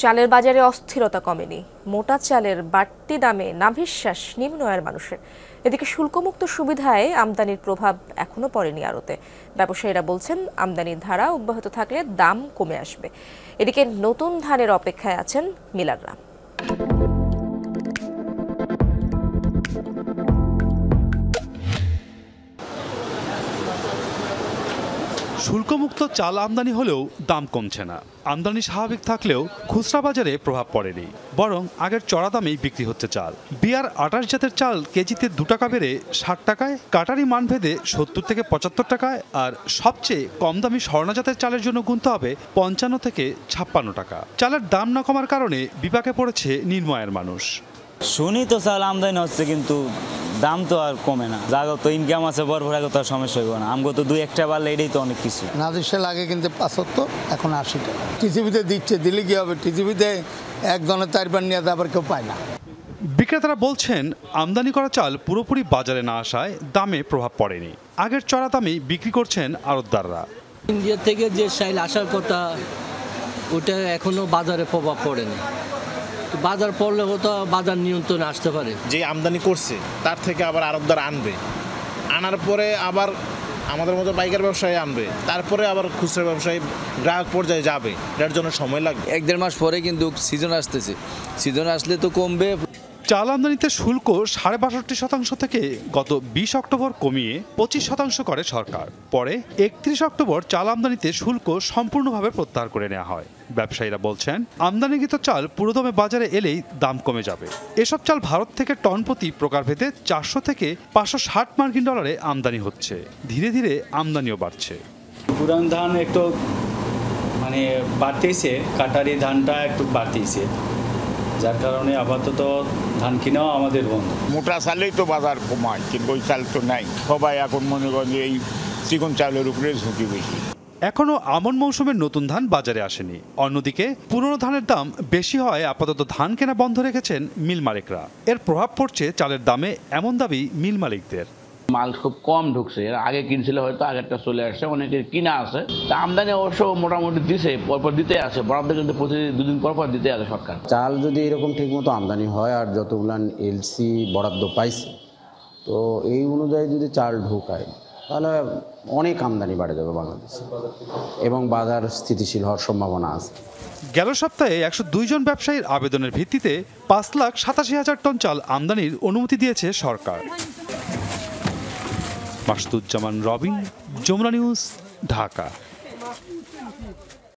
চালের বাজারে অস্থিরতা কমেনি। মোটা চালের বাড়তি দামে নাভিশ্বাস নিম্ন আয়ের মানুষের। এদিকে শুল্কমুক্ত সুবিধায় আমদানির প্রভাব এখনো পড়েনি আড়তে। ব্যবসায়ীরা বলছেন, আমদানির ধারা অব্যাহত থাকলে দাম কমে আসবে। এদিকে নতুন ধানের অপেক্ষায় আছেন মিলাররা। শুল্কমুক্ত চাল আমদানি হলেও দাম কমছে না। আমদানি স্বাভাবিক থাকলেও খুচরা বাজারে প্রভাব পড়েনি, বরং আগের চড়া দামেই বিক্রি হচ্ছে চাল। বিআর ২৮ জাতের চাল কেজিতে ২ টাকা বেড়ে ৬০ টাকায়, কাটারি মানভেদে ৭০ থেকে ৭৫ টাকায়, আর সবচেয়ে কম দামি স্বর্ণা জাতের চালের জন্য গুনতে হবে ৫৫ থেকে ৫৬ টাকা। চালের দাম না কমার কারণে বিপাকে পড়েছে নিম্ন আয়ের মানুষ। শুনি তো চাল আমদানি হচ্ছে, কিন্তু দাম তো আর কমে না। যাগো তো ইনকাম আছে, বড় আগে তো আর সমস্যা হইব না। আমগো তো ২-১টা বাড়লে এটাই তো অনেক কিছু। নাদিশে লাগে কিন্তু ৭৫, এখন ৮০ টাকা। টিসিবিতে দিচ্ছে, দিলে কি হবে? টিসিবিতে একজনের ৪ নিয়ে আবার কেউ পায় না। বিক্রেতারা বলছেন, আমদানি করা চাল পুরোপুরি বাজারে না আসায় দামে প্রভাব পড়েনি। আগের চড়া দামেই বিক্রি করছেন আড়তদাররা। ইন্ডিয়া থেকে যে চাল আসার কথা, ওটা এখনো বাজারে প্রভাব পড়েনি। বাজার পড়লে হয়তো বাজার নিয়ন্ত্রণে আসতে পারে। যে আমদানি করছে তার থেকে আবার আড়তদার আনবে, আনার পরে আবার আমাদের মতো পাইকার ব্যবসায়ী আনবে, তারপরে আবার খুচরা ব্যবসায়ী গ্রাহক পর্যায়ে যাবে। এটার জন্য সময় লাগবে। ১-১.৫ মাস পরে কিন্তু সিজন আসতেছে। সিজন আসলে তো কমবে। চাল আমদানিতে শুল্ক ৬২.৫% থেকে গত ২০ অক্টোবর কমিয়ে ২৫% করে সরকার। পরে ৩১ অক্টোবর চাল আমদানিতে শুল্ক সম্পূর্ণভাবে প্রত্যাহার করে নেওয়া হয়। ব্যবসায়ীরা বলছেন, আমদানিকৃত চাল পুরোদমে বাজারে এলেই দাম কমে যাবে। এসব চাল ভারত থেকে টন প্রতি প্রকারভেদে ৪০০ থেকে ৫৬০ মার্কিন ডলারে আমদানি হচ্ছে। ধীরে ধীরে আমদানিও বাড়ছে। পুরান ধান একটু বাড়তেছে, কাটারি ধানটা একটু বাড়তেছে, যার কারণে আপাতত ধান কিনাও আমাদের বন্ধ। মোটা চালেই তো বাজার কমায়, কিন্তু ওই চাল তো নাই। সবাই এখন মনে করেন এই চিকন চালের উপরে ঝুঁকি বেশি। এখনো আমন মৌসুমের নতুন ধান বাজারে আসেনি। অন্যদিকে পুরনো ধানের দাম বেশি হয় আপাতত ধান কেনা বন্ধ রেখেছেন মিল মালিকরা। এর প্রভাব পড়ছে চালের দামে, এমন দাবি মিল মালিকদের। মাল খুব কম ঢুকছে, আগে কিনছিল হয়তো আগেরটা চলে আসছে, অনেকের কিনা আছে। তা আমদানি অবশ্য মোটামুটি দিছে, পরপর দিতে আছে, বরাদ্দ কিন্তু প্রতিদিন ২ দিন পরপর দিতে আছে সরকার। চাল যদি এরকম ঠিকমতো আমদানি হয় আর যতগুলান এলসি বরাদ্দ পাইছে, তো এই অনুযায়ী যদি চাল ঢোকায় তাহলে অনেক আমদানি বাড়ে যাবে বাংলাদেশে, এবং বাজার স্থিতিশীল হওয়ার সম্ভাবনা আছে। গেল সপ্তাহে ১০২ জন ব্যবসায়ীর আবেদনের ভিত্তিতে ৫,৮৭,০০০ টন চাল আমদানির অনুমতি দিয়েছে সরকার। মাসুদুজ্জামান রবিন, যমুনা নিউজ, ঢাকা।